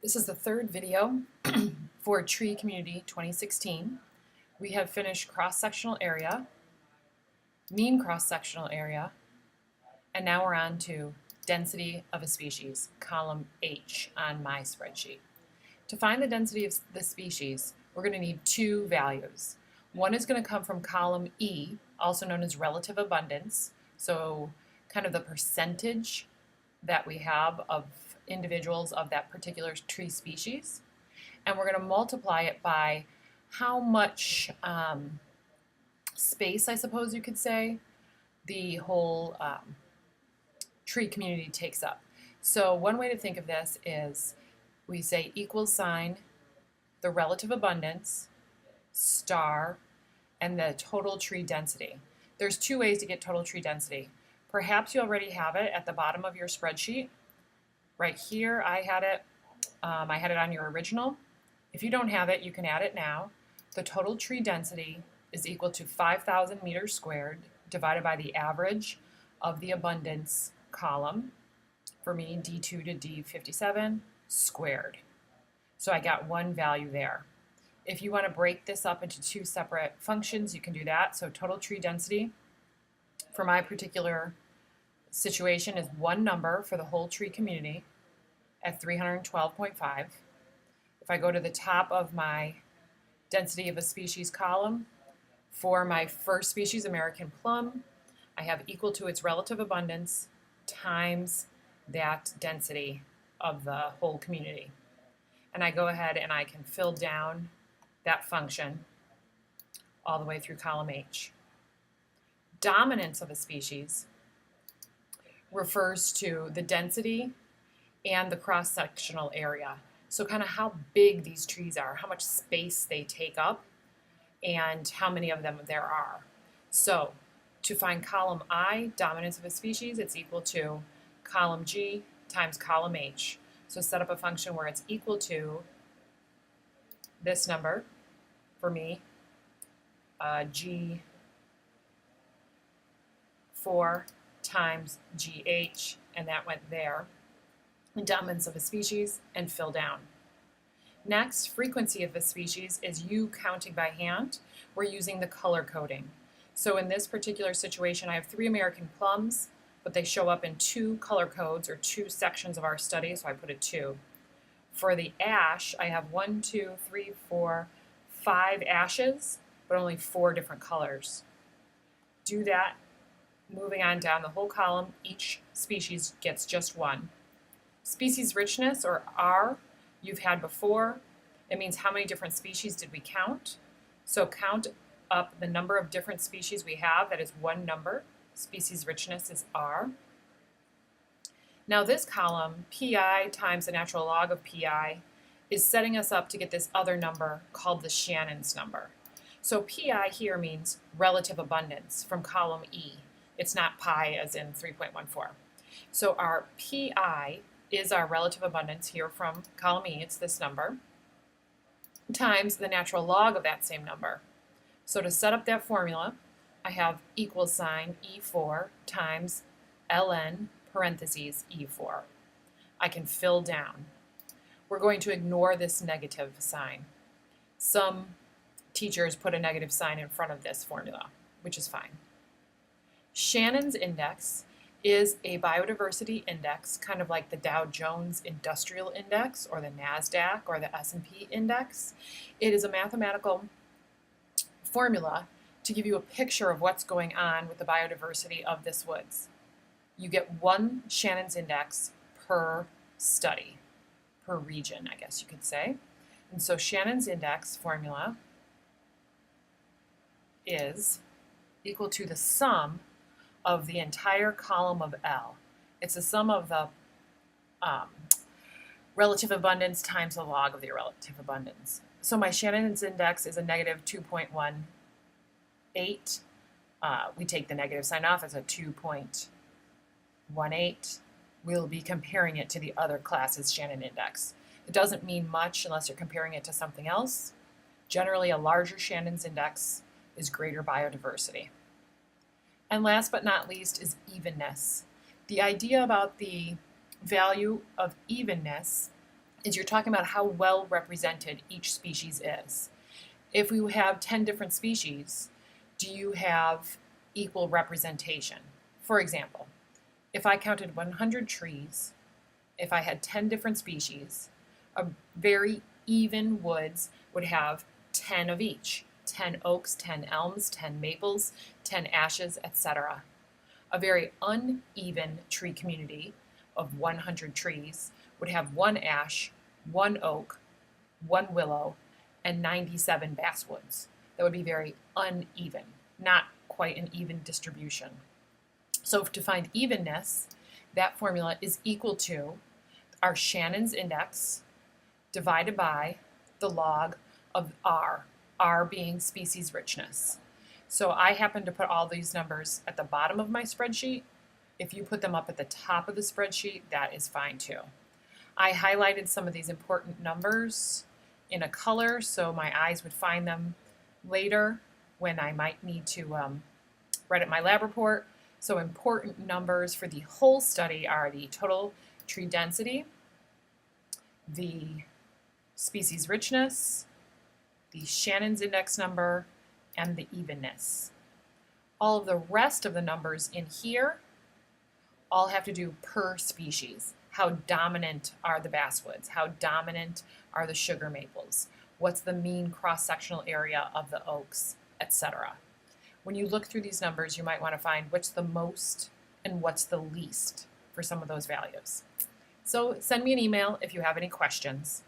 This is the third video for Tree Community 2016. We have finished cross-sectional area, mean cross-sectional area, and now we're on to density of a species, column H on my spreadsheet. To find the density of the species, we're going to need two values. One is going to come from column E, also known as relative abundance, so kind of the percentage that we have of individuals of that particular tree species, and we're going to multiply it by how much space, I suppose you could say, the whole tree community takes up. So one way to think of this is we say equals sign the relative abundance star and the total tree density. There's two ways to get total tree density. Perhaps you already have it at the bottom of your spreadsheet. Right here, I had it on your original. If you don't have it, you can add it now. The total tree density is equal to 5,000 meters squared divided by the average of the abundance column, for me, D2 to D57, squared. So I got one value there. If you want to break this up into two separate functions, you can do that. So total tree density, for my particular situation, is one number for the whole tree community at 312.5. If I go to the top of my density of a species column, for my first species, American plum, I have equal to its relative abundance times that density of the whole community. And I go ahead and I can fill down that function all the way through column H. Dominance of a species refers to the density and the cross-sectional area. So kind of how big these trees are, how much space they take up, and how many of them there are. So to find column I, dominance of a species, it's equal to column G times column H. So set up a function where it's equal to this number, for me, G4 times GH, and that went there. Dominance of a species, and fill down. Next, frequency of a species is you counting by hand. We're using the color coding. So in this particular situation, I have 3 American plums, but they show up in 2 color codes or 2 sections of our study, so I put a 2. For the ash, I have 1, 2, 3, 4, 5 ashes, but only 4 different colors. Do that, moving on down the whole column, each species gets just 1. Species richness, or R, you've had before. It means how many different species did we count. So count up the number of different species we have. That is one number. Species richness is R. Now this column, PI times the natural log of PI, is setting us up to get this other number called the Shannon's number. So PI here means relative abundance from column E. It's not pi as in 3.14. So our PI is our relative abundance here from column E, it's this number, times the natural log of that same number. So to set up that formula, I have equal sign E4 times ln parentheses E4. I can fill down. We're going to ignore this negative sign. Some teachers put a negative sign in front of this formula, which is fine. Shannon's index is a biodiversity index, kind of like the Dow Jones Industrial Index or the NASDAQ or the S&P index. It is a mathematical formula to give you a picture of what's going on with the biodiversity of this woods. You get 1 Shannon's index per study, per region, I guess you could say. And so Shannon's index formula is equal to the sum of the entire column of L. It's the sum of the relative abundance times the log of the relative abundance. So my Shannon's index is a negative 2.18. We take the negative sign off as a 2.18. We'll be comparing it to the other class's Shannon index. It doesn't mean much unless you're comparing it to something else. Generally, a larger Shannon's index is greater biodiversity. And last but not least is evenness. The idea about the value of evenness is you're talking about how well represented each species is. If we have 10 different species, do you have equal representation? For example, if I counted 100 trees, if I had 10 different species, a very even woods would have 10 of each. 10 oaks, 10 elms, 10 maples, 10 ashes, etc. A very uneven tree community of 100 trees would have 1 ash, 1 oak, 1 willow, and 97 basswoods. That would be very uneven, not quite an even distribution. So to find evenness, that formula is equal to our Shannon's index divided by the log of R being species richness. So I happen to put all these numbers at the bottom of my spreadsheet. If you put them up at the top of the spreadsheet, that is fine too. I highlighted some of these important numbers in a color so my eyes would find them later when I might need to write up my lab report. So important numbers for the whole study are the total tree density, the species richness, the Shannon's index number, and the evenness. All of the rest of the numbers in here all have to do per species. How dominant are the basswoods? How dominant are the sugar maples? What's the mean cross-sectional area of the oaks, etc. When you look through these numbers, you might want to find what's the most and what's the least for some of those values. So send me an email if you have any questions.